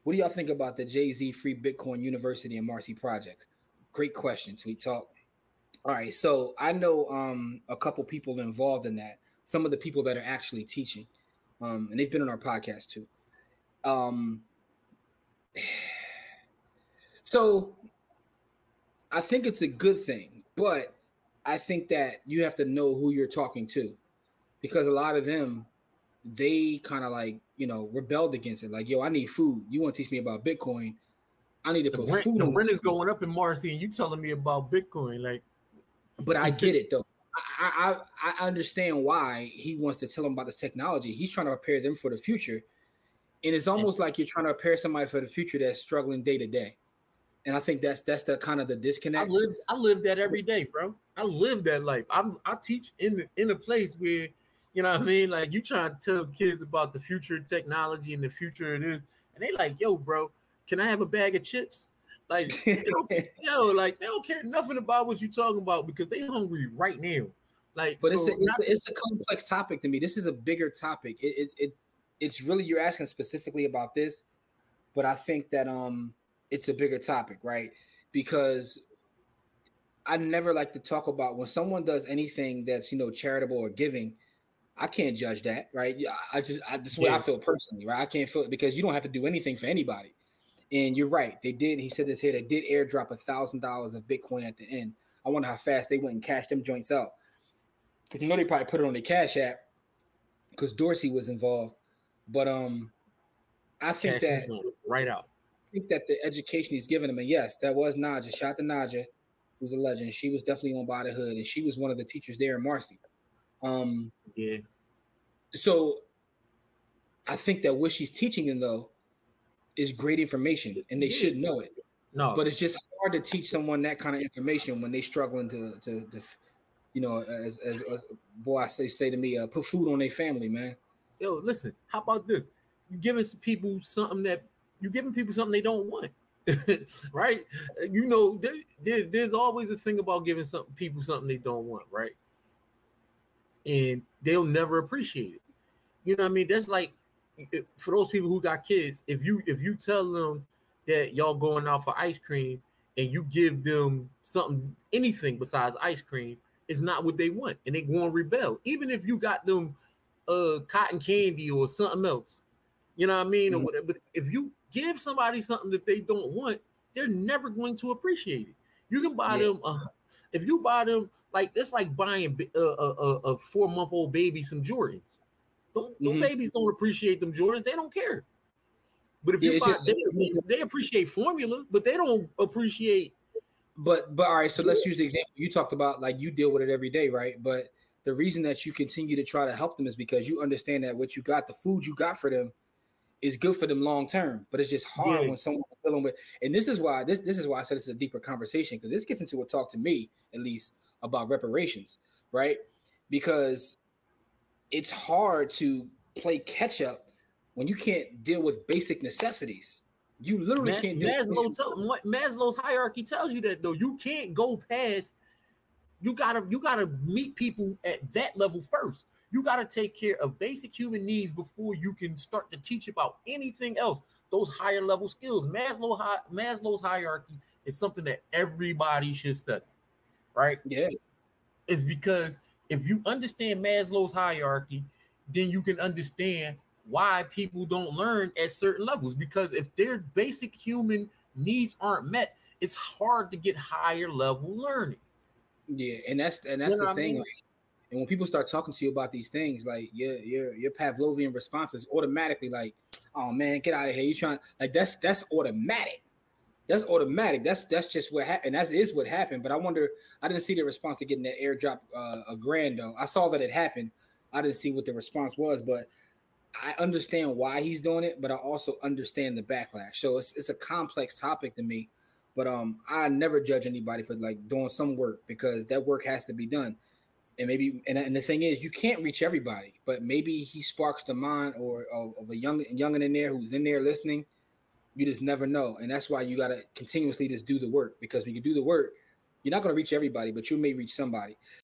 What do y'all think about the Jay-Z Free Bitcoin University and Marcy projects? Great question, Sweet Talk. All right, so I know a couple people involved in that. Some of the people that are actually teaching, and they've been on our podcast too. So I think it's a good thing, but I think that you have to know who you're talking to, because a lot of them, they kind of like, rebelled against it. Like, yo, I need food. You want to teach me about Bitcoin? I need to put food. The rent is going up in Marcy, and you telling me about Bitcoin, like. But I get it though. I understand why he wants to tell them about this technology. He's trying to prepare them for the future, and it's almost like you're trying to prepare somebody for the future that's struggling day to day. And I think that's the kind of the disconnect. I live that every day, bro. I live that life. I teach in a place where, you know what I mean? Like, you trying to tell kids about the future of technology and the future of this, and they like, yo, bro, can I have a bag of chips? Like, they don't care nothing about what you're talking about because they hungry right now. Like, but it's a complex topic to me. This is a bigger topic. It's really, you're asking specifically about this, but I think that it's a bigger topic, right? Because I never like to talk about when someone does anything that's, charitable or giving. I can't judge that, right? That's what I feel personally, right? I can't feel it because you don't have to do anything for anybody. And you're right. They did. He said this here. They did airdrop $1,000 of Bitcoin at the end. I wonder how fast they went and cashed them joints out. Because they probably put it on the Cash App because Dorsey was involved. But I think that right out. I think that the education he's giving them, and yes, that was Naja. Shout out to Naja, who's a legend. She was definitely on by the hood, and she was one of the teachers there in Marcy. Yeah. So I think that what she's teaching them though is great information, and they should know it. No, but it's just hard to teach someone that kind of information when they struggling to as boy I say to me, put food on their family, man. Yo, listen, how about this? You're giving people something they don't want, right? There's always a thing about giving people something they don't want, right? And they'll never appreciate it. You know what I mean? That's like, for those people who got kids, if you tell them that y'all going out for ice cream and you give them anything besides ice cream, it's not what they want, and they go and rebel. Even if you got them cotton candy or something else, you know what I mean? Mm-hmm. Or whatever. But if you give somebody something that they don't want, they're never going to appreciate it. You can buy them. If you buy them, like, it's like buying a 4-month-old baby some Jordans. Those babies don't appreciate them Jordans. They don't care. But if they appreciate formula, but they don't appreciate. But all right, so let's use the example you talked about. Like, you deal with it every day, right? But the reason that you continue to try to help them is because you understand that what you got, the food you got for them, is good for them long term. But it's just hard when someone's dealing with. And this is why I said this is a deeper conversation, because this gets into a talk to me at least about reparations, right? Because it's hard to play catch up when you can't deal with basic necessities. You literally can't. Maslow's hierarchy tells you that, though. You can't go past. You gotta meet people at that level first. You gotta take care of basic human needs before you can start to teach about anything else. Those higher level skills. Maslow's hierarchy is something that everybody should study, right? Yeah. It's because if you understand Maslow's hierarchy, then you can understand why people don't learn at certain levels. Because if their basic human needs aren't met, it's hard to get higher level learning. Yeah, and that's the thing. Like, and when people start talking to you about these things, like your Pavlovian response is automatically like, "Oh man, get out of here! You trying like that's automatic. That's automatic. That's just what happened. That is what happened." But I wonder. I didn't see the response to getting that airdrop $1,000 though. I saw that it happened. I didn't see what the response was, but I understand why he's doing it. But I also understand the backlash. So it's a complex topic to me. But I never judge anybody for like doing some work, because that work has to be done. And maybe and the thing is, you can't reach everybody, but maybe he sparks the mind of a youngin in there who's in there listening. You just never know. And that's why you got to continuously just do the work, because when you do the work, you're not going to reach everybody, but you may reach somebody.